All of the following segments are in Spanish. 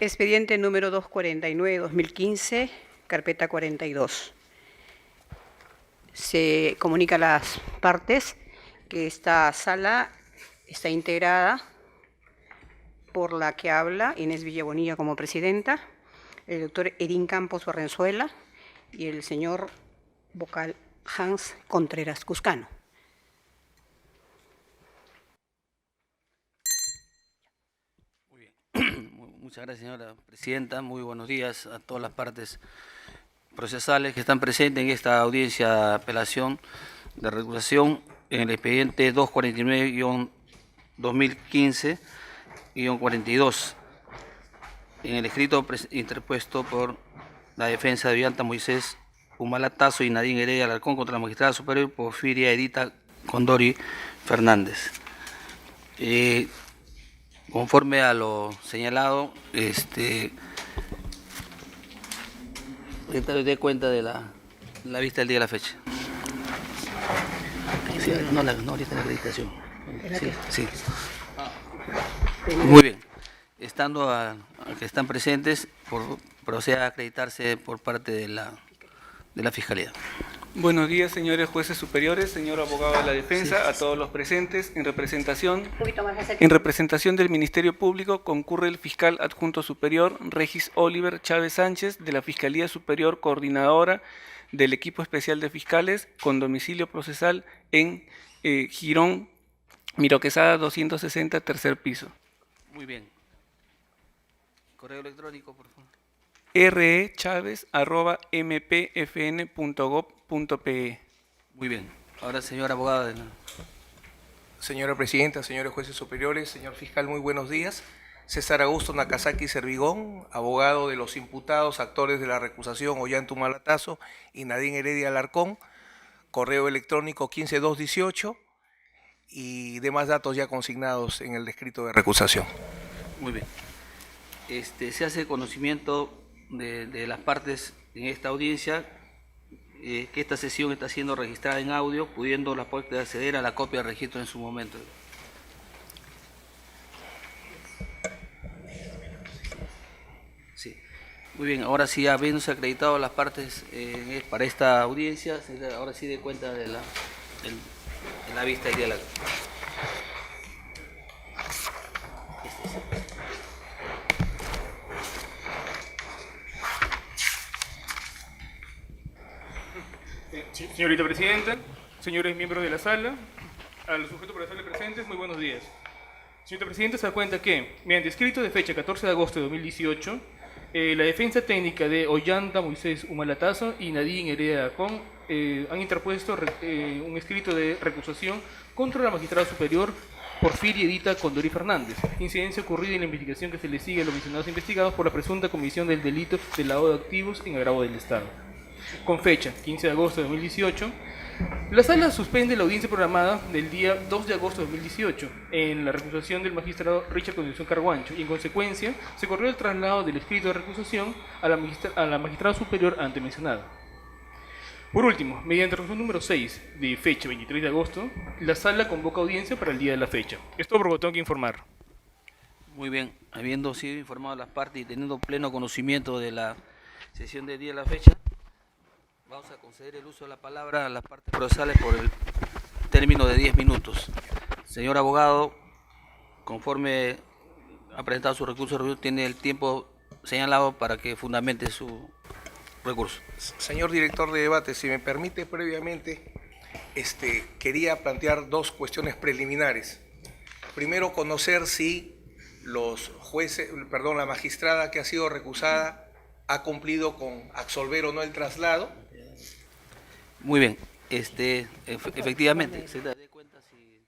Expediente número 249-2015, carpeta 42. Se comunica a las partes que esta sala está integrada por la que habla Inés Villabonilla como presidenta, el doctor Erín Campos Barrenzuela y el señor vocal Hans Contreras Cuscano. Muy bien. Muchas gracias, señora presidenta. Muy buenos días a todas las partes procesales que están presentes en esta audiencia de apelación de regulación en el expediente 249-2015-42, en el escrito interpuesto por la defensa de Ollanta Moisés Humala Tazo y Nadine Heredia Alarcón contra la magistrada superior Porfiria Edita Condori Fernández. Conforme a lo señalado, dé cuenta de la vista del día de la fecha. Sí, no, ahorita la acreditación. Sí. Muy bien. Estando a que están presentes, proceda a acreditarse por parte de la Fiscalía. Buenos días, señores jueces superiores, señor abogado de la defensa, a todos los presentes. En representación del Ministerio Público concurre el fiscal adjunto superior Regis Oliver Chávez Sánchez de la Fiscalía Superior Coordinadora del Equipo Especial de Fiscales con domicilio procesal en Girón, Miroquesada 260, tercer piso. Muy bien. Correo electrónico, por favor. re.mpfn.gov.pe. Muy bien. Ahora, señor abogado. Señora presidenta, señores jueces superiores, señor fiscal, muy buenos días. César Augusto Nakazaki Servigón, abogado de los imputados, actores de la recusación Ollanta Humala Tazo y Nadine Heredia Alarcón, correo electrónico 15218 y demás datos ya consignados en el escrito de recusación. Muy bien. Se hace conocimiento de las partes en esta audiencia que esta sesión está siendo registrada en audio, pudiendo las partes acceder a la copia de registro en su momento. Sí. Muy bien, ahora sí, habiéndose acreditado las partes para esta audiencia, ahora sí dé cuenta de la vista del día de la... Señorita presidenta, señores miembros de la sala, a los sujetos procesales presentes, muy buenos días. Señorita presidenta, se da cuenta que, mediante escrito de fecha 14 de agosto de 2018, la defensa técnica de Ollanta Moisés Humala Tazo y Nadine Heredia Alarcón han interpuesto un escrito de recusación contra la magistrada superior Porfiria Edita Condori Fernández, incidencia ocurrida en la investigación que se le sigue a los mencionados investigados por la presunta comisión del delito de lavado de activos en agravo del Estado. Con fecha 15 de agosto de 2018, la sala suspende la audiencia programada del día 2 de agosto de 2018 en la recusación del magistrado Richard Concepción Carguancho y en consecuencia se corrió el traslado del escrito de recusación a la magistrada superior antes mencionada. Por último, mediante resolución número 6 de fecha 23 de agosto, la sala convoca audiencia para el día de la fecha. Esto por lo que tengo que informar. Muy bien, habiendo sido informado las partes y teniendo pleno conocimiento de la sesión del día de la fecha, vamos a conceder el uso de la palabra a las partes procesales por el término de 10 minutos. Señor abogado, conforme ha presentado su recurso, tiene el tiempo señalado para que fundamente su recurso. Señor director de debate, si me permite previamente, quería plantear dos cuestiones preliminares. Primero, conocer si la magistrada que ha sido recusada ha cumplido con absolver o no el traslado. Muy bien, efectivamente, se da cuenta si...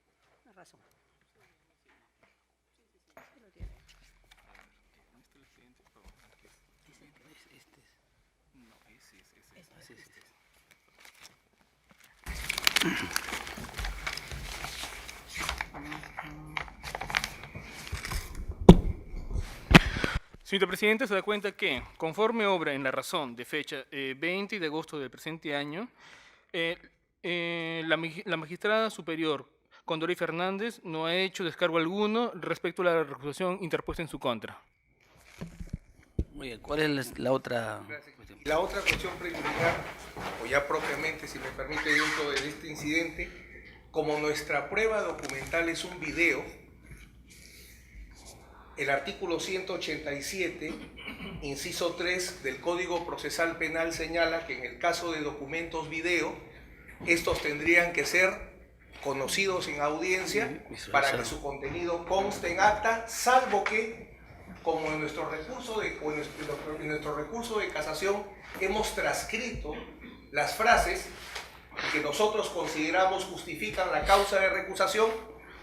Señor presidente, se da cuenta que, conforme obra en la razón de fecha 20 de agosto del presente año, la magistrada superior Condori Fernández no ha hecho descargo alguno respecto a la recusación interpuesta en su contra. Muy bien, ¿cuál es la otra Gracias. cuestión? La otra cuestión preliminar, o ya propiamente, si me permite, dentro de este incidente, como nuestra prueba documental es un video, el artículo 187, inciso 3 del Código Procesal Penal señala que en el caso de documentos video, estos tendrían que ser conocidos en audiencia para que su contenido conste en acta, salvo que, como en nuestro recurso de casación, hemos transcrito las frases que nosotros consideramos justifican la causa de recusación.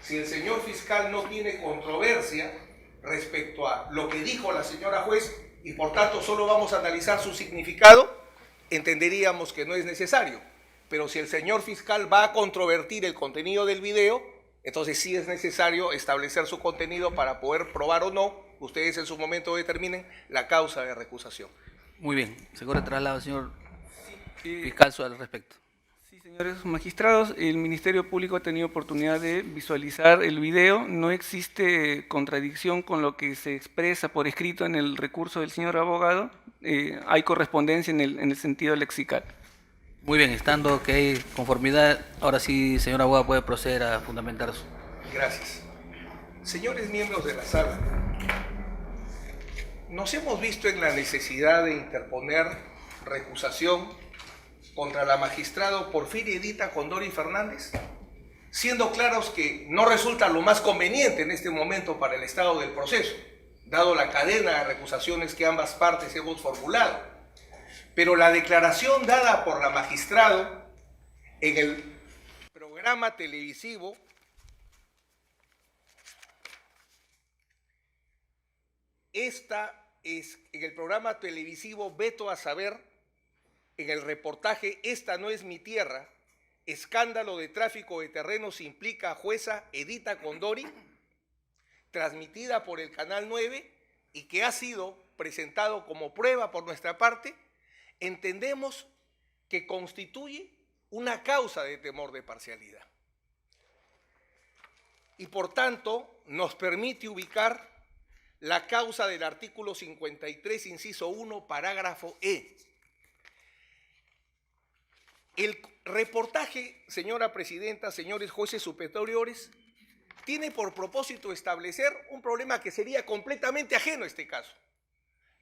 Si el señor fiscal no tiene controversia respecto a lo que dijo la señora juez y por tanto solo vamos a analizar su significado, entenderíamos que no es necesario. Pero si el señor fiscal va a controvertir el contenido del video, entonces sí es necesario establecer su contenido para poder probar o no, ustedes en su momento determinen la causa de recusación. Muy bien, se corre traslado, señor fiscal, al respecto. Sí, señores magistrados, el Ministerio Público ha tenido oportunidad de visualizar el video. No existe contradicción con lo que se expresa por escrito en el recurso del señor abogado. Hay correspondencia en el sentido lexical. Muy bien, estando que hay conformidad, ahora sí, señor abogado, puede proceder a fundamentar su... Gracias. Señores miembros de la sala, nos hemos visto en la necesidad de interponer recusación contra la magistrada Porfiria Edita Condori Fernández, siendo claros que no resulta lo más conveniente en este momento para el estado del proceso, dado la cadena de recusaciones que ambas partes hemos formulado. Pero la declaración dada por la magistrada en el programa televisivo en el programa televisivo Veto a Saber, en el reportaje Esta no es mi tierra, escándalo de tráfico de terrenos implica a jueza Edita Condori, transmitida por el Canal 9 y que ha sido presentado como prueba por nuestra parte, entendemos que constituye una causa de temor de parcialidad. Y por tanto nos permite ubicar la causa del artículo 53, inciso 1, parágrafo E. El reportaje, señora presidenta, señores jueces superiores, tiene por propósito establecer un problema que sería completamente ajeno a este caso.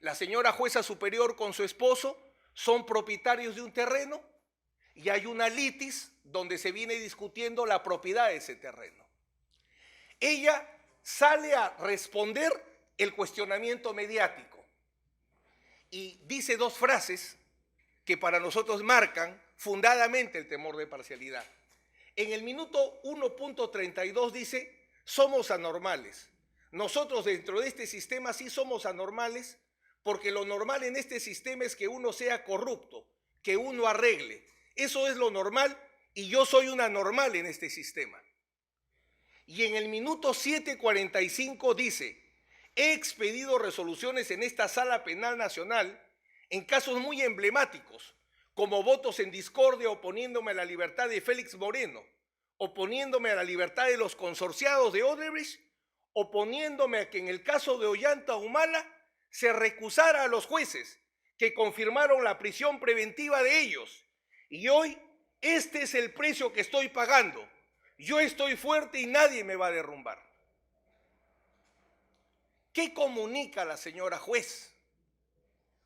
La señora jueza superior con su esposo son propietarios de un terreno y hay una litis donde se viene discutiendo la propiedad de ese terreno. Ella sale a responder el cuestionamiento mediático y dice dos frases que para nosotros marcan fundadamente el temor de parcialidad. En el minuto 1.32 dice, somos anormales. Nosotros dentro de este sistema sí somos anormales porque lo normal en este sistema es que uno sea corrupto, que uno arregle. Eso es lo normal y yo soy un anormal en este sistema. Y en el minuto 7:45 dice, he expedido resoluciones en esta Sala Penal Nacional en casos muy emblemáticos, como votos en discordia oponiéndome a la libertad de Félix Moreno, oponiéndome a la libertad de los consorciados de Odebrecht, oponiéndome a que en el caso de Ollanta Humala se recusara a los jueces que confirmaron la prisión preventiva de ellos. Y hoy este es el precio que estoy pagando. Yo estoy fuerte y nadie me va a derrumbar. ¿Qué comunica la señora juez?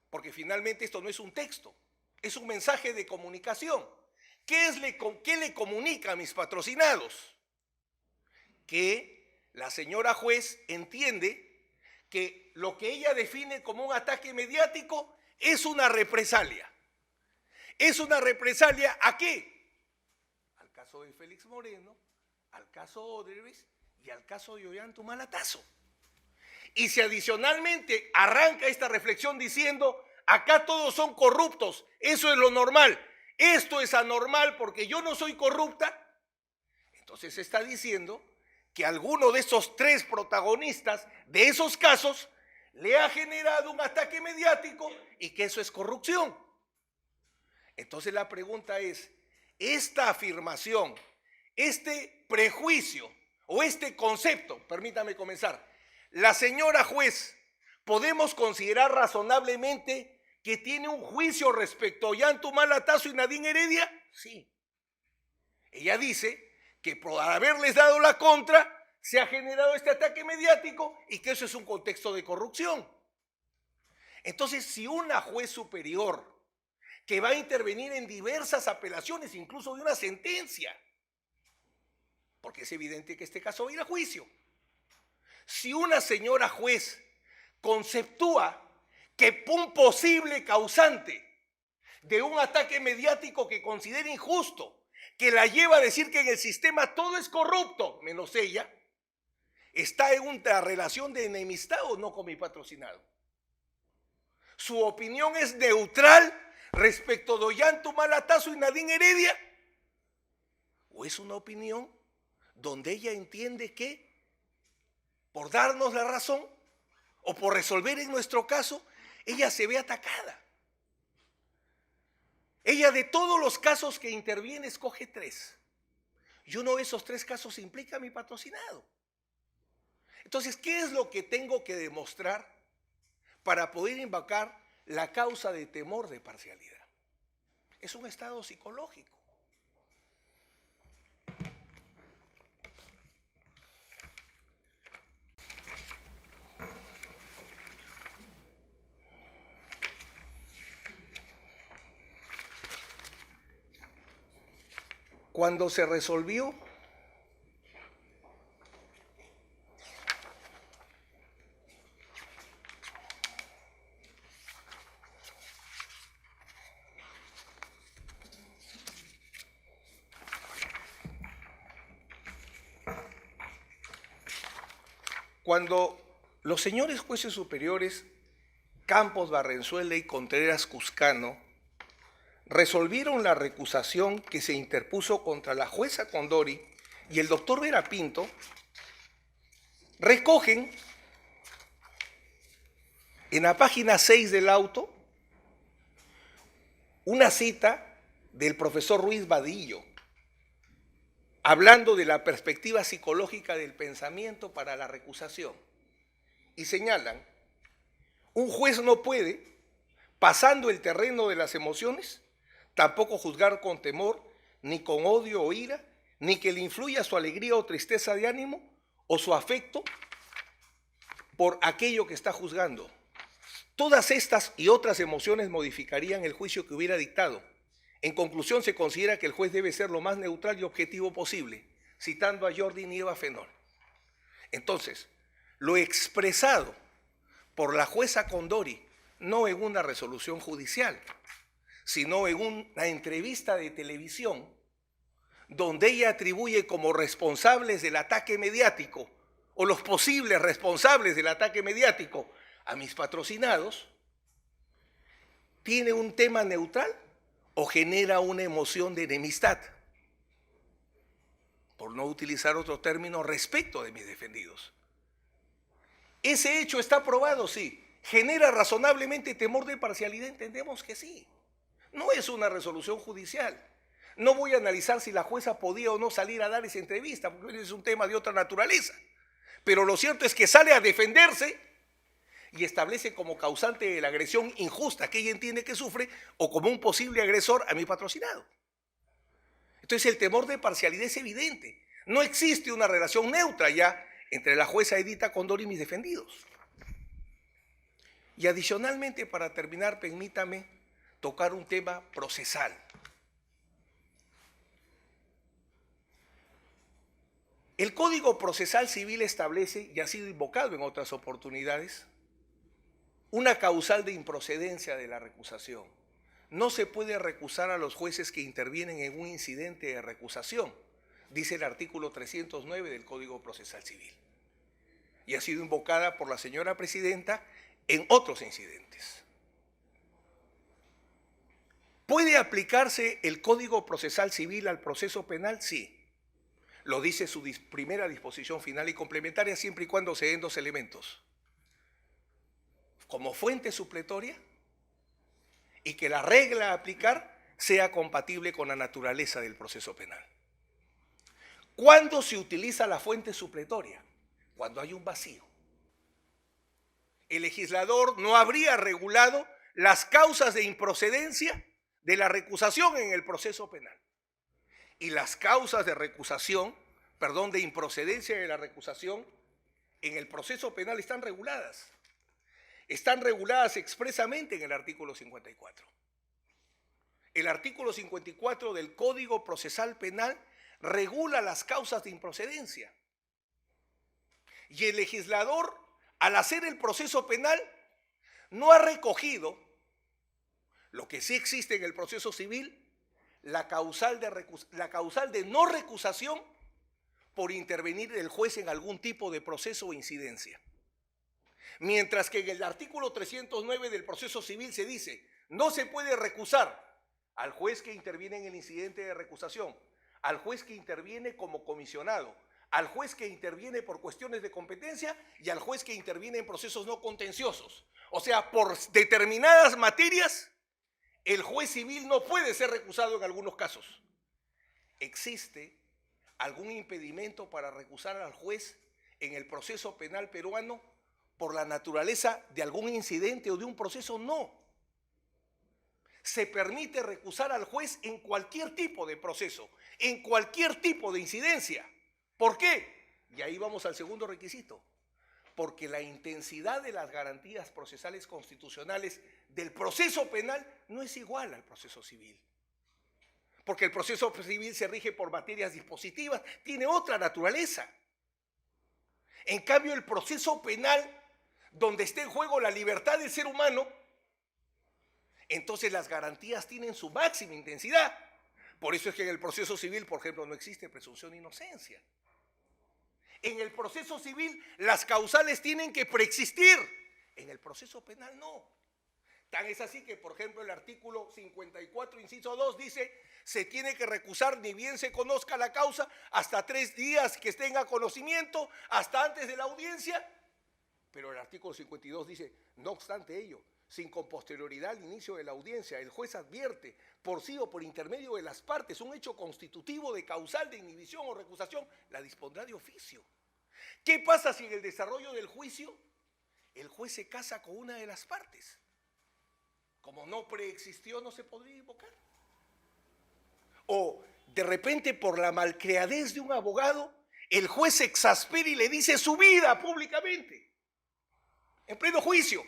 Porque finalmente esto no es un texto, es un mensaje de comunicación. ¿Qué le comunica a mis patrocinados? Que la señora juez entiende que lo que ella define como un ataque mediático es una represalia. ¿Es una represalia a qué? Al caso de Félix Moreno, al caso Odebrecht y al caso de Ollanta Humala. Y si adicionalmente arranca esta reflexión diciendo, acá todos son corruptos, eso es lo normal, esto es anormal porque yo no soy corrupta, entonces está diciendo que alguno de esos tres protagonistas de esos casos le ha generado un ataque mediático y que eso es corrupción. Entonces la pregunta es, esta afirmación, este prejuicio o este concepto, permítame comenzar, la señora juez podemos considerar razonablemente que tiene un juicio respecto a Ollanta Lazo y Nadine Heredia? Sí. Ella dice que por haberles dado la contra se ha generado este ataque mediático y que eso es un contexto de corrupción. Entonces, si una juez superior que va a intervenir en diversas apelaciones, incluso de una sentencia, porque es evidente que este caso va a ir a juicio, si una señora juez conceptúa que un posible causante de un ataque mediático que considera injusto, que la lleva a decir que en el sistema todo es corrupto, menos ella, está en una relación de enemistad o no con mi patrocinado. Su opinión es neutral respecto de Ollanta Lazo y Nadine Heredia, o es una opinión donde ella entiende que por darnos la razón o por resolver en nuestro caso, ella se ve atacada. Ella, de todos los casos que interviene, escoge 3. Y uno de esos 3 casos implica a mi patrocinado. Entonces, ¿qué es lo que tengo que demostrar para poder invocar la causa de temor de parcialidad? Es un estado psicológico. Cuando se resolvió cuando los señores jueces superiores Campos Barrenzuela y Contreras Cuscano resolvieron la recusación que se interpuso contra la jueza Condori y el doctor Vera Pinto, recogen en la página 6 del auto una cita del profesor Ruiz Vadillo, hablando de la perspectiva psicológica del pensamiento para la recusación, y señalan: un juez no puede, pasando el terreno de las emociones, tampoco juzgar con temor, ni con odio o ira, ni que le influya su alegría o tristeza de ánimo o su afecto por aquello que está juzgando. Todas estas y otras emociones modificarían el juicio que hubiera dictado. En conclusión, se considera que el juez debe ser lo más neutral y objetivo posible, citando a Jordi Nieva Fenol. Entonces, lo expresado por la jueza Condori, no en una resolución judicial, sino en una entrevista de televisión, donde ella atribuye como responsables del ataque mediático, o los posibles responsables del ataque mediático, a mis patrocinados, ¿tiene un tema neutral o genera una emoción de enemistad? Por no utilizar otro término, respecto de mis defendidos. ¿Ese hecho está probado? Sí. ¿Genera razonablemente temor de parcialidad? Entendemos que sí. No es una resolución judicial. No voy a analizar si la jueza podía o no salir a dar esa entrevista, porque es un tema de otra naturaleza. Pero lo cierto es que sale a defenderse y establece como causante de la agresión injusta que ella entiende que sufre o como un posible agresor a mi patrocinado. Entonces el temor de parcialidad es evidente. No existe una relación neutra ya entre la jueza Edita Condori y mis defendidos. Y adicionalmente, para terminar, permítame tocar un tema procesal. El Código Procesal Civil establece, y ha sido invocado en otras oportunidades, una causal de improcedencia de la recusación. No se puede recusar a los jueces que intervienen en un incidente de recusación, dice el artículo 309 del Código Procesal Civil. Y ha sido invocada por la señora presidenta en otros incidentes. ¿Puede aplicarse el Código Procesal Civil al proceso penal? Sí. Lo dice su primera disposición final y complementaria, siempre y cuando se den 2 elementos. Como fuente supletoria y que la regla a aplicar sea compatible con la naturaleza del proceso penal. ¿Cuándo se utiliza la fuente supletoria? Cuando hay un vacío. el legislador no habría regulado las causas de improcedencia de la recusación en el proceso penal. Y las causas de recusación, perdón, de improcedencia de la recusación en el proceso penal están reguladas. Están reguladas expresamente en el artículo 54. El artículo 54 del Código Procesal Penal regula las causas de improcedencia. Y el legislador, al hacer el proceso penal, no ha recogido lo que sí existe en el proceso civil, la causal de no recusación por intervenir el juez en algún tipo de proceso o incidencia. Mientras que en el artículo 309 del proceso civil se dice, no se puede recusar al juez que interviene en el incidente de recusación, al juez que interviene como comisionado, al juez que interviene por cuestiones de competencia y al juez que interviene en procesos no contenciosos. O sea, por determinadas materias, el juez civil no puede ser recusado en algunos casos. ¿Existe algún impedimento para recusar al juez en el proceso penal peruano por la naturaleza de algún incidente o de un proceso? No. Se permite recusar al juez en cualquier tipo de proceso, en cualquier tipo de incidencia. ¿Por qué? Y ahí vamos al segundo requisito. Porque la intensidad de las garantías procesales constitucionales del proceso penal no es igual al proceso civil. Porque el proceso civil se rige por materias dispositivas, tiene otra naturaleza. En cambio, el proceso penal, donde está en juego la libertad del ser humano, entonces las garantías tienen su máxima intensidad. Por eso es que en el proceso civil, por ejemplo, no existe presunción de inocencia. En el proceso civil las causales tienen que preexistir, en el proceso penal no. Tan es así que, por ejemplo, el artículo 54, inciso 2 dice, se tiene que recusar ni bien se conozca la causa, hasta 3 días que tenga conocimiento, hasta antes de la audiencia. Pero el artículo 52 dice, no obstante ello, sin con posterioridad al inicio de la audiencia, el juez advierte, por sí o por intermedio de las partes, un hecho constitutivo de causal de inhibición o recusación, la dispondrá de oficio. ¿Qué pasa si en el desarrollo del juicio el juez se casa con una de las partes? Como no preexistió, no se podría invocar. O de repente, por la malcriadez de un abogado, el juez se exaspera y le dice su vida públicamente, en pleno juicio.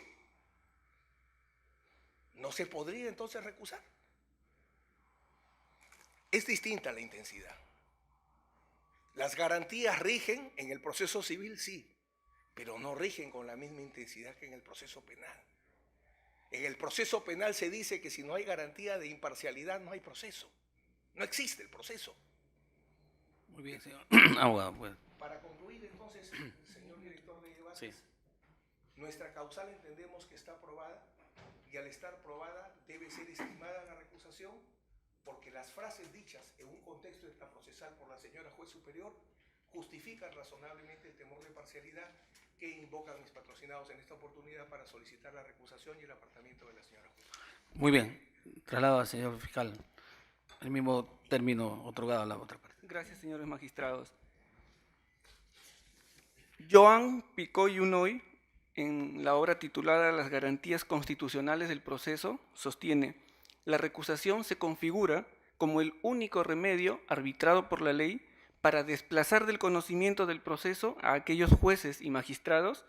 ¿No se podría entonces recusar? Es distinta la intensidad. Las garantías rigen en el proceso civil, sí, pero no rigen con la misma intensidad que en el proceso penal. En el proceso penal se dice que si no hay garantía de imparcialidad, no hay proceso. No existe el proceso. Muy bien, señor abogado. Pues. Para concluir, entonces, señor director de debates, Sí. Nuestra causal entendemos que está aprobada y al estar aprobada debe ser estimada la recusación porque las frases dichas en un contexto extraprocesal por la señora juez superior justifican razonablemente el temor de parcialidad que invocan mis patrocinados en esta oportunidad para solicitar la recusación y el apartamiento de la señora juez. Muy bien. Traslado al señor fiscal. El mismo término otorgado a la otra parte. Gracias, señores magistrados. Joan Picó y Unoy, en la obra titulada Las garantías constitucionales del proceso, sostiene: la recusación se configura como el único remedio arbitrado por la ley para desplazar del conocimiento del proceso a aquellos jueces y magistrados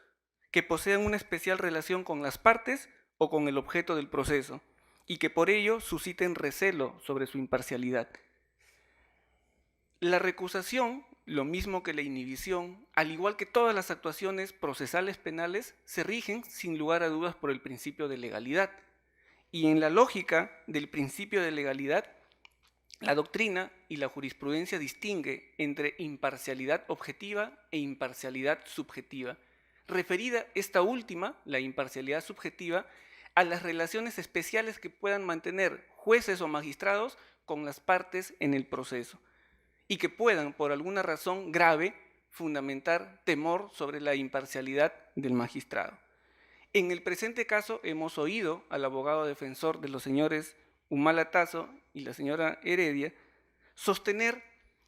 que posean una especial relación con las partes o con el objeto del proceso, y que por ello susciten recelo sobre su imparcialidad. La recusación, lo mismo que la inhibición, al igual que todas las actuaciones procesales penales, se rigen sin lugar a dudas por el principio de legalidad. Y en la lógica del principio de legalidad, la doctrina y la jurisprudencia distingue entre imparcialidad objetiva e imparcialidad subjetiva, referida esta última, la imparcialidad subjetiva, a las relaciones especiales que puedan mantener jueces o magistrados con las partes en el proceso y que puedan, por alguna razón grave, fundamentar temor sobre la imparcialidad del magistrado. En el presente caso hemos oído al abogado defensor de los señores Humala Tasso y la señora Heredia sostener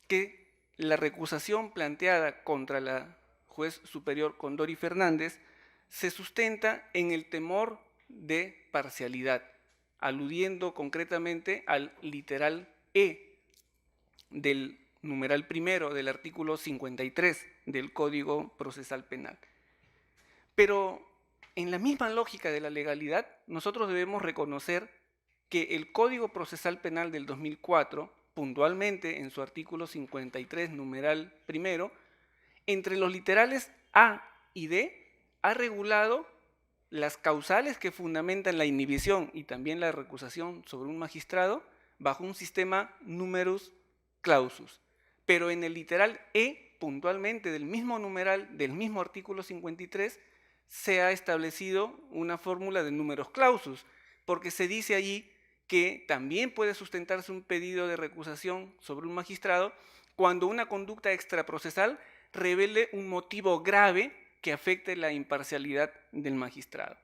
que la recusación planteada contra la juez superior Condori Fernández se sustenta en el temor de parcialidad, aludiendo concretamente al literal E del numeral primero del artículo 53 del Código Procesal Penal. Pero en la misma lógica de la legalidad, nosotros debemos reconocer que el Código Procesal Penal del 2004, puntualmente en su artículo 53, numeral primero, entre los literales A y D, ha regulado las causales que fundamentan la inhibición y también la recusación sobre un magistrado bajo un sistema numerus clausus. Pero en el literal E, puntualmente del mismo numeral, del mismo artículo 53, se ha establecido una fórmula de numerus clausus, porque se dice allí que también puede sustentarse un pedido de recusación sobre un magistrado cuando una conducta extraprocesal revele un motivo grave que afecte la imparcialidad del magistrado.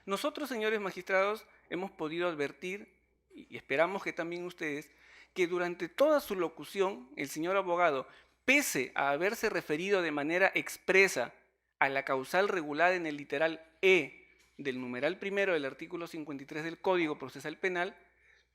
Nosotros, señores magistrados, hemos podido advertir, y esperamos que también ustedes, que durante toda su locución, el señor abogado, pese a haberse referido de manera expresa a la causal regulada en el literal E del numeral primero del artículo 53 del Código Procesal Penal,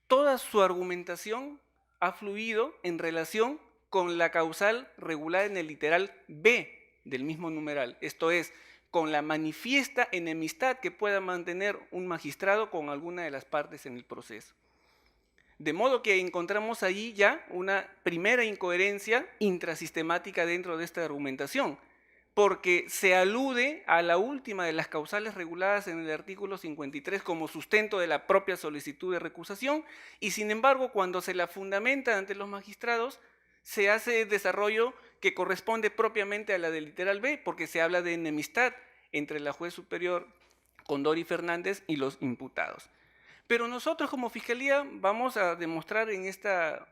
toda su argumentación ha fluido en relación con la causal regulada en el literal B del mismo numeral, esto es, con la manifiesta enemistad que pueda mantener un magistrado con alguna de las partes en el proceso. De modo que encontramos allí ya una primera incoherencia intrasistemática dentro de esta argumentación, porque se alude a la última de las causales reguladas en el artículo 53 como sustento de la propia solicitud de recusación, y sin embargo, cuando se la fundamenta ante los magistrados, se hace el desarrollo que corresponde propiamente a la del literal B, porque se habla de enemistad entre la juez superior Condori Fernández y los imputados. Pero nosotros como Fiscalía vamos a demostrar en esta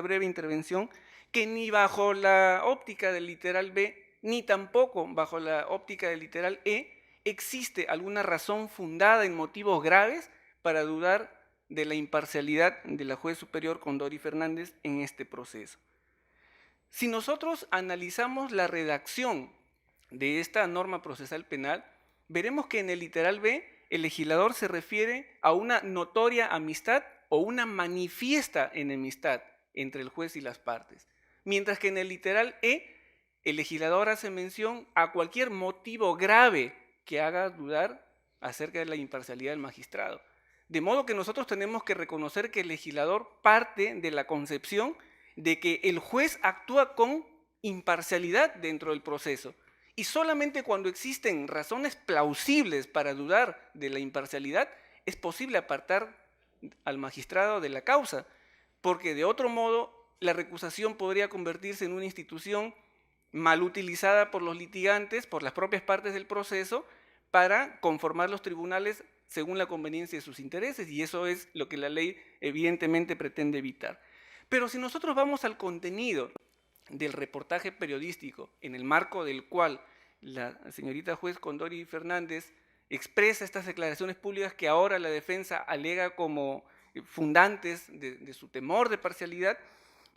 breve intervención que ni bajo la óptica del literal B, ni tampoco bajo la óptica del literal E, existe alguna razón fundada en motivos graves para dudar de la imparcialidad de la juez superior Condori Fernández en este proceso. Si nosotros analizamos la redacción de esta norma procesal penal, veremos que en el literal B el legislador se refiere a una notoria amistad o una manifiesta enemistad entre el juez y las partes, mientras que en el literal E el legislador hace mención a cualquier motivo grave que haga dudar acerca de la imparcialidad del magistrado. De modo que nosotros tenemos que reconocer que el legislador parte de la concepción de que el juez actúa con imparcialidad dentro del proceso, y solamente cuando existen razones plausibles para dudar de la imparcialidad es posible apartar al magistrado de la causa, porque de otro modo la recusación podría convertirse en una institución mal utilizada por los litigantes, por las propias partes del proceso, para conformar los tribunales según la conveniencia de sus intereses, y eso es lo que la ley evidentemente pretende evitar. Pero si nosotros vamos al contenido del reportaje periodístico en el marco del cual la señorita juez Condori Fernández expresa estas declaraciones públicas que ahora la defensa alega como fundantes de su temor de parcialidad,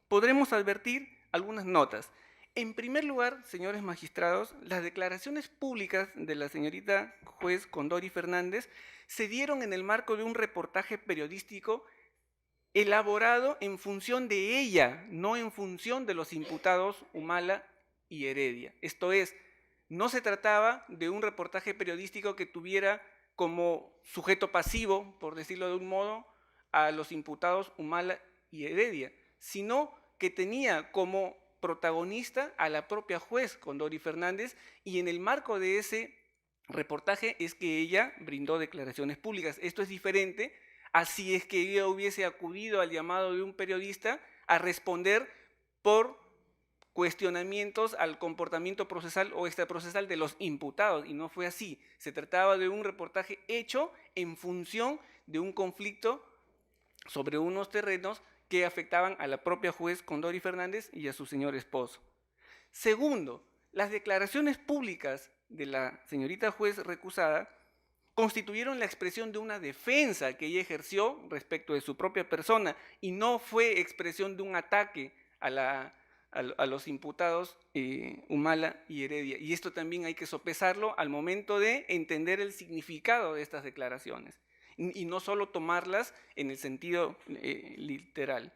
podremos advertir algunas notas. En primer lugar, señores magistrados, las declaraciones públicas de la señorita juez Condori Fernández se dieron en el marco de un reportaje periodístico elaborado en función de ella, no en función de los imputados Humala y Heredia. Esto es, no se trataba de un reportaje periodístico que tuviera como sujeto pasivo, por decirlo de un modo, a los imputados Humala y Heredia, sino que tenía como protagonista a la propia juez Condori Fernández, y en el marco de ese reportaje es que ella brindó declaraciones públicas. Esto es diferente así es que ella hubiese acudido al llamado de un periodista a responder por cuestionamientos al comportamiento procesal o extraprocesal de los imputados, y no fue así. Se trataba de un reportaje hecho en función de un conflicto sobre unos terrenos que afectaban a la propia juez Condori Fernández y a su señor esposo. Segundo, las declaraciones públicas de la señorita juez recusada constituyeron la expresión de una defensa que ella ejerció respecto de su propia persona y no fue expresión de un ataque a la a los imputados Humala y Heredia. Y esto también hay que sopesarlo al momento de entender el significado de estas declaraciones y no solo tomarlas en el sentido literal.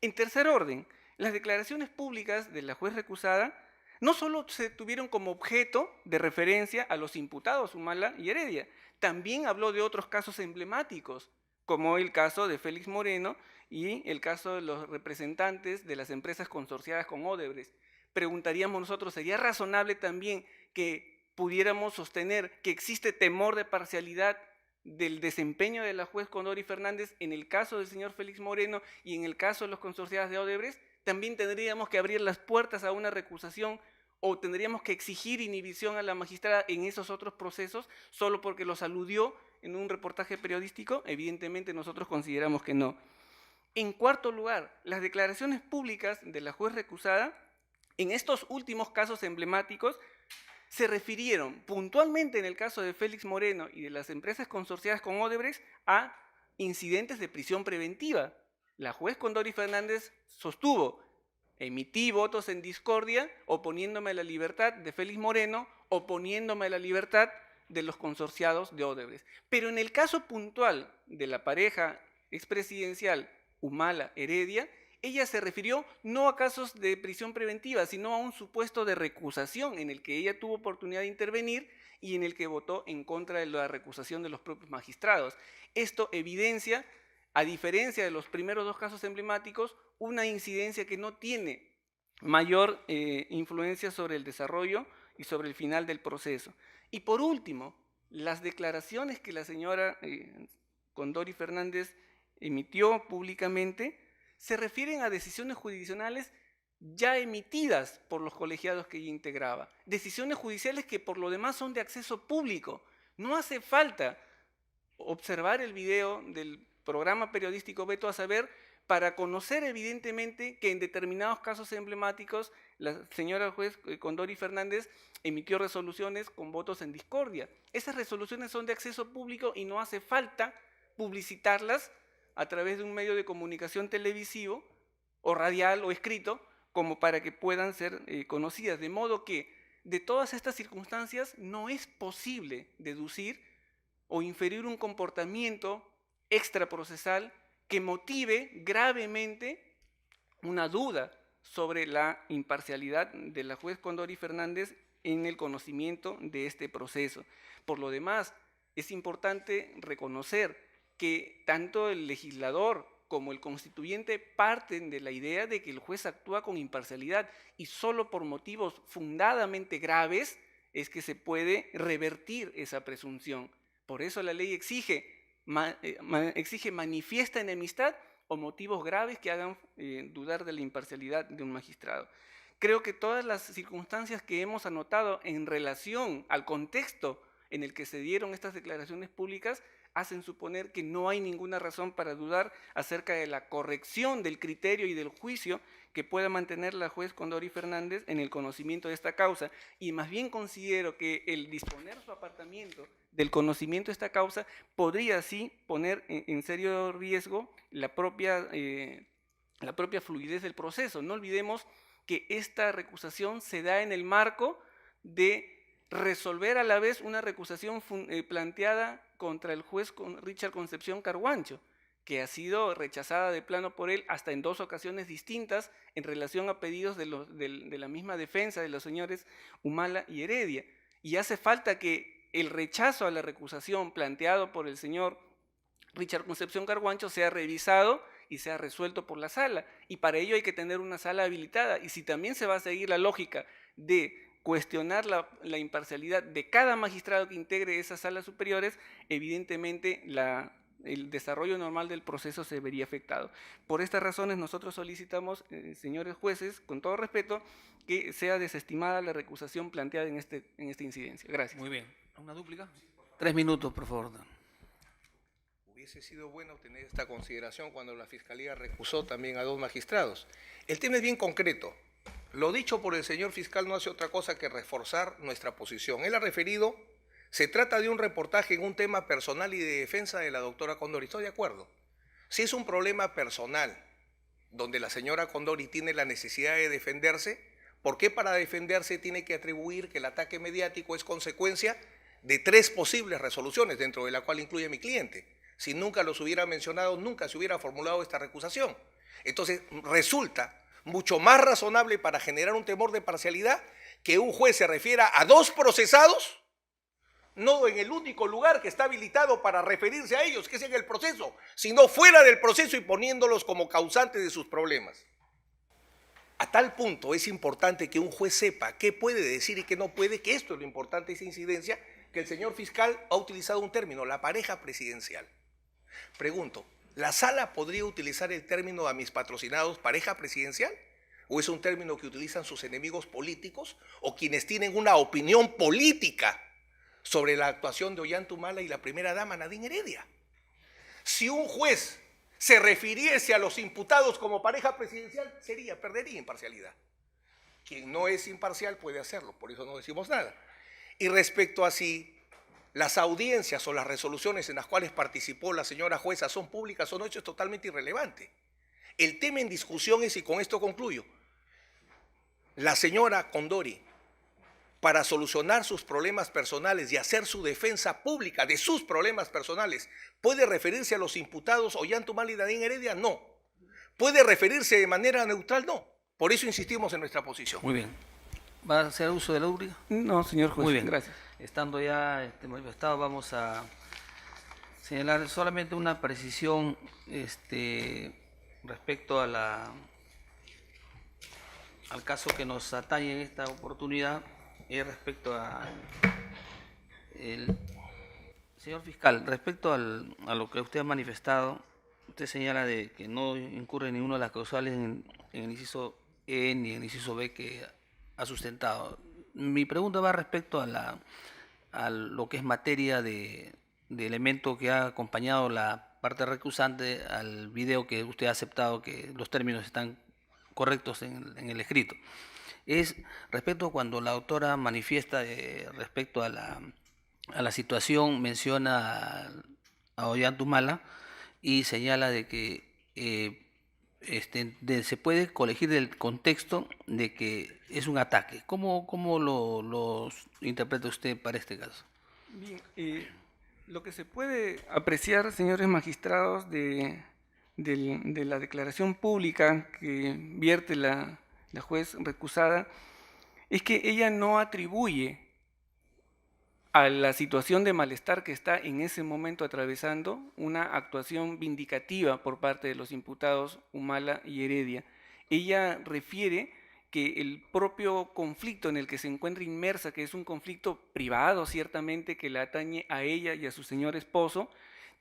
En tercer orden, las declaraciones públicas de la juez recusada no solo se tuvieron como objeto de referencia a los imputados Humala y Heredia, también habló de otros casos emblemáticos, como el caso de Félix Moreno y el caso de los representantes de las empresas consorciadas con Odebrecht. Preguntaríamos nosotros, ¿sería razonable también que pudiéramos sostener que existe temor de parcialidad del desempeño de la juez Condori Fernández en el caso del señor Félix Moreno y en el caso de los consorciados de Odebrecht? También tendríamos que abrir las puertas a una recusación o tendríamos que exigir inhibición a la magistrada en esos otros procesos solo porque los aludió en un reportaje periodístico. Evidentemente nosotros consideramos que no. En cuarto lugar, las declaraciones públicas de la juez recusada en estos últimos casos emblemáticos se refirieron puntualmente en el caso de Félix Moreno y de las empresas consorciadas con Odebrecht a incidentes de prisión preventiva. La juez Condori Fernández sostuvo: emití votos en discordia oponiéndome a la libertad de Félix Moreno, oponiéndome a la libertad de los consorciados de Odebrecht. Pero en el caso puntual de la pareja expresidencial Humala-Heredia, ella se refirió no a casos de prisión preventiva, sino a un supuesto de recusación en el que ella tuvo oportunidad de intervenir y en el que votó en contra de la recusación de los propios magistrados. Esto evidencia, a diferencia de los primeros dos casos emblemáticos, una incidencia que no tiene mayor influencia sobre el desarrollo y sobre el final del proceso. Y por último, las declaraciones que la señora Condori Fernández emitió públicamente se refieren a decisiones jurisdiccionales ya emitidas por los colegiados que ella integraba, decisiones judiciales que por lo demás son de acceso público. No hace falta observar el video del programa periodístico Veto a Saber para conocer evidentemente que en determinados casos emblemáticos la señora juez Condori Fernández emitió resoluciones con votos en discordia. Esas resoluciones son de acceso público y no hace falta publicitarlas a través de un medio de comunicación televisivo o radial o escrito como para que puedan ser conocidas. De modo que de todas estas circunstancias no es posible deducir o inferir un comportamiento extraprocesal que motive gravemente una duda sobre la imparcialidad de la juez Condori Fernández en el conocimiento de este proceso. Por lo demás, es importante reconocer que tanto el legislador como el constituyente parten de la idea de que el juez actúa con imparcialidad y solo por motivos fundadamente graves es que se puede revertir esa presunción. Por eso la ley exige manifiesta enemistad o motivos graves que hagan dudar de la imparcialidad de un magistrado. Creo que todas las circunstancias que hemos anotado en relación al contexto en el que se dieron estas declaraciones públicas hacen suponer que no hay ninguna razón para dudar acerca de la corrección del criterio y del juicio que pueda mantener la juez Condori Fernández en el conocimiento de esta causa. Y más bien considero que el disponer su apartamiento del conocimiento de esta causa podría así poner en serio riesgo la propia fluidez del proceso. No olvidemos que esta recusación se da en el marco de resolver a la vez una recusación planteada contra el juez Richard Concepción Carguancho, que ha sido rechazada de plano por él hasta en 2 ocasiones distintas en relación a pedidos de la misma defensa de los señores Humala y Heredia. Y hace falta que el rechazo a la recusación planteado por el señor Richard Concepción Carguancho sea revisado y sea resuelto por la sala. Y para ello hay que tener una sala habilitada. Y si también se va a seguir la lógica de cuestionar la imparcialidad de cada magistrado que integre esas salas superiores, evidentemente el desarrollo normal del proceso se vería afectado. Por estas razones nosotros solicitamos, señores jueces, con todo respeto, que sea desestimada la recusación planteada en esta incidencia. Gracias. Muy bien. ¿Una dúplica? 3 minutos, por favor. Hubiese sido bueno tener esta consideración cuando la Fiscalía recusó también a 2 magistrados. El tema es bien concreto. Lo dicho por el señor fiscal no hace otra cosa que reforzar nuestra posición. Él ha referido, se trata de un reportaje en un tema personal y de defensa de la doctora Condori. Estoy de acuerdo. Si es un problema personal donde la señora Condori tiene la necesidad de defenderse, ¿por qué para defenderse tiene que atribuir que el ataque mediático es consecuencia de 3 posibles resoluciones, dentro de la cual incluye mi cliente? Si nunca los hubiera mencionado, nunca se hubiera formulado esta recusación. Entonces, resulta mucho más razonable para generar un temor de parcialidad que un juez se refiera a 2 procesados, no en el único lugar que está habilitado para referirse a ellos, que es en el proceso, sino fuera del proceso y poniéndolos como causantes de sus problemas. A tal punto es importante que un juez sepa qué puede decir y qué no puede, que esto es lo importante de esa incidencia, que el señor fiscal ha utilizado un término, la pareja presidencial. Pregunto, ¿la sala podría utilizar el término a mis patrocinados pareja presidencial? ¿O es un término que utilizan sus enemigos políticos o quienes tienen una opinión política sobre la actuación de Ollantumala y la primera dama Nadine Heredia? Si un juez se refiriese a los imputados como pareja presidencial, perdería imparcialidad. Quien no es imparcial puede hacerlo, por eso no decimos nada. Y respecto a si las audiencias o las resoluciones en las cuales participó la señora jueza son públicas o no, eso es totalmente irrelevante. El tema en discusión es, y con esto concluyo, la señora Condori, para solucionar sus problemas personales y hacer su defensa pública de sus problemas personales, ¿puede referirse a los imputados Ollantumala y Nadine Heredia? No. ¿Puede referirse de manera neutral? No. Por eso insistimos en nuestra posición. Muy bien. ¿Va a hacer uso de la úbrica? No, señor juez. Muy bien. Gracias. Estando ya manifestado, vamos a señalar solamente una precisión respecto a al caso que nos atañe en esta oportunidad, respecto señor fiscal, respecto a lo que usted ha manifestado. Usted señala de que no incurre en ninguna de las causales en el inciso E ni en el inciso B que ha sustentado. Mi pregunta va respecto a lo que es materia de elemento que ha acompañado la parte recusante al video que usted ha aceptado que los términos están correctos en el escrito. Es respecto cuando la autora manifiesta respecto a la situación, menciona a Ollantumala y señala de que se puede colegir del contexto de que es un ataque. ¿Cómo lo interpreta usted para este caso? Bien, lo que se puede apreciar, señores magistrados, de la declaración pública que vierte la juez recusada, es que ella no atribuye a la situación de malestar que está en ese momento atravesando una actuación vindicativa por parte de los imputados Humala y Heredia. Ella refiere que el propio conflicto en el que se encuentra inmersa, que es un conflicto privado ciertamente que la atañe a ella y a su señor esposo,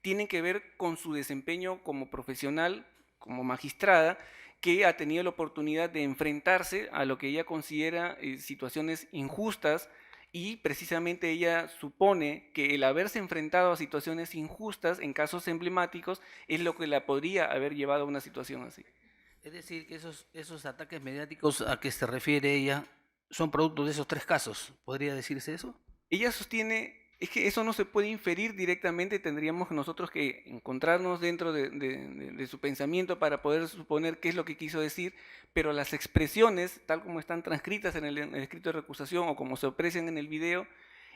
tiene que ver con su desempeño como profesional, como magistrada, que ha tenido la oportunidad de enfrentarse a lo que ella considera situaciones injustas, y precisamente ella supone que el haberse enfrentado a situaciones injustas en casos emblemáticos es lo que la podría haber llevado a una situación así. Es decir, que esos ataques mediáticos a que se refiere ella son productos de esos 3 casos. ¿Podría decirse eso? Ella sostiene, es que eso no se puede inferir directamente, tendríamos nosotros que encontrarnos dentro de su pensamiento para poder suponer qué es lo que quiso decir, pero las expresiones, tal como están transcritas en el escrito de recusación o como se aprecian en el video,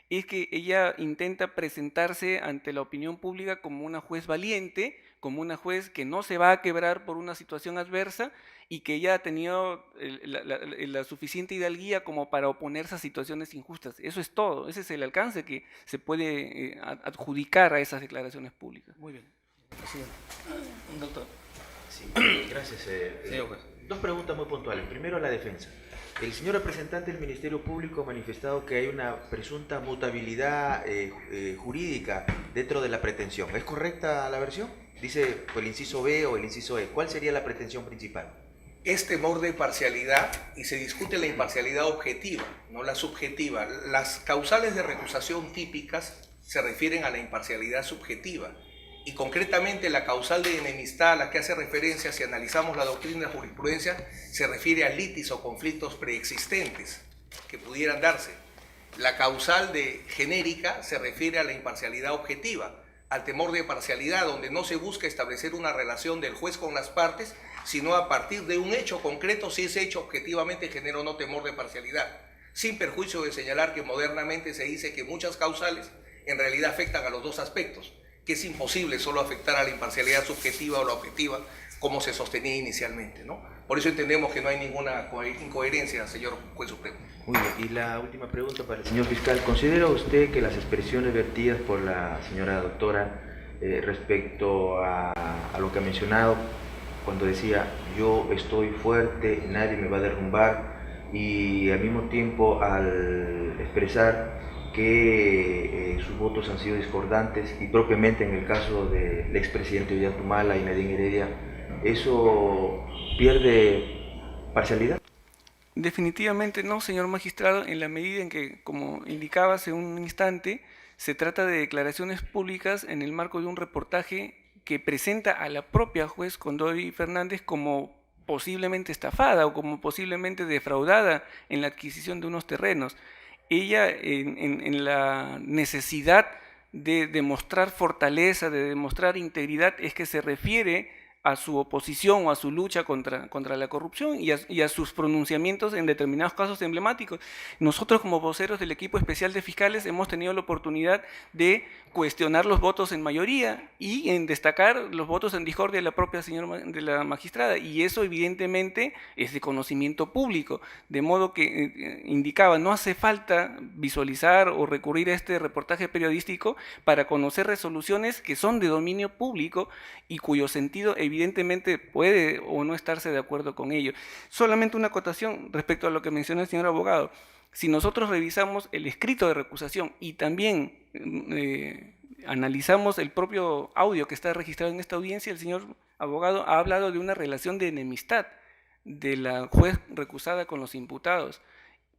es que ella intenta presentarse ante la opinión pública como una juez valiente, como una juez que no se va a quebrar por una situación adversa y que ella ha tenido la suficiente hidalguía como para oponerse a situaciones injustas. Eso es todo, ese es el alcance que se puede adjudicar a esas declaraciones públicas. Muy bien. Sí. Doctor. Sí, gracias. Señor juez. 2 preguntas muy puntuales. Primero, la defensa. El señor representante del Ministerio Público ha manifestado que hay una presunta mutabilidad jurídica dentro de la pretensión. ¿Es correcta la versión? Dice el inciso B o el inciso E. ¿Cuál sería la pretensión principal? Es temor de parcialidad y se discute la imparcialidad objetiva, no la subjetiva. Las causales de recusación típicas se refieren a la imparcialidad subjetiva y concretamente la causal de enemistad a la que hace referencia, si analizamos la doctrina y la jurisprudencia, se refiere a litis o conflictos preexistentes que pudieran darse. La causal de genérica se refiere a la imparcialidad objetiva, al temor de parcialidad, donde no se busca establecer una relación del juez con las partes, sino a partir de un hecho concreto si ese hecho objetivamente genera o no temor de parcialidad, sin perjuicio de señalar que modernamente se dice que muchas causales en realidad afectan a los dos aspectos, que es imposible solo afectar a la imparcialidad subjetiva o la objetiva, como se sostenía inicialmente, ¿no? Por eso entendemos que no hay ninguna incoherencia, señor Juez Supremo. Muy bien, y la última pregunta para el señor fiscal. ¿Considera usted que las expresiones vertidas por la señora doctora respecto a lo que ha mencionado, cuando decía yo estoy fuerte, nadie me va a derrumbar, y al mismo tiempo al expresar que sus votos han sido discordantes, y propiamente en el caso del expresidente Ollantumala y Nadine Heredia, ¿eso pierde parcialidad? Definitivamente no, señor magistrado, en la medida en que, como indicaba hace un instante, se trata de declaraciones públicas en el marco de un reportaje que presenta a la propia juez Condori Fernández como posiblemente estafada o como posiblemente defraudada en la adquisición de unos terrenos. Ella, en la necesidad de demostrar fortaleza, de demostrar integridad, es que se refiere a su oposición o a su lucha contra la corrupción y a sus pronunciamientos en determinados casos emblemáticos. Nosotros, como voceros del equipo especial de fiscales, hemos tenido la oportunidad de cuestionar los votos en mayoría y en destacar los votos en discordia de la propia señora de la magistrada, y eso evidentemente es de conocimiento público, de modo que indicaba, no hace falta visualizar o recurrir a este reportaje periodístico para conocer resoluciones que son de dominio público y cuyo sentido evidentemente puede o no estarse de acuerdo con ello. Solamente una acotación respecto a lo que mencionó el señor abogado. Si nosotros revisamos el escrito de recusación y también analizamos el propio audio que está registrado en esta audiencia, el señor abogado ha hablado de una relación de enemistad de la juez recusada con los imputados.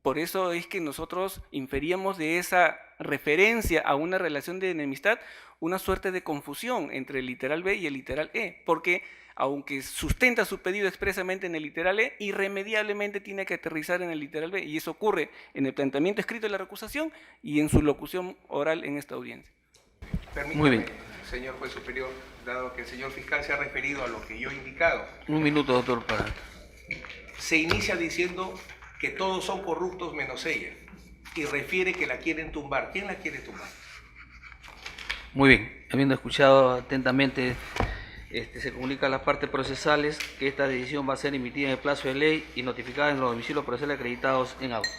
Por eso es que nosotros inferíamos de esa referencia a una relación de enemistad una suerte de confusión entre el literal B y el literal E, porque aunque sustenta su pedido expresamente en el literal E, irremediablemente tiene que aterrizar en el literal B, y eso ocurre en el planteamiento escrito de la recusación y en su locución oral en esta audiencia. Permítame, Muy bien. señor juez superior, dado que el señor fiscal se ha referido a lo que yo he indicado. Un minuto, doctor, para... Se inicia diciendo que todos son corruptos menos ella, y refiere que la quieren tumbar. ¿Quién la quiere tumbar? Muy bien, habiendo escuchado atentamente, se comunica a las partes procesales que esta decisión va a ser emitida en el plazo de ley y notificada en los domicilios procesales acreditados en auto.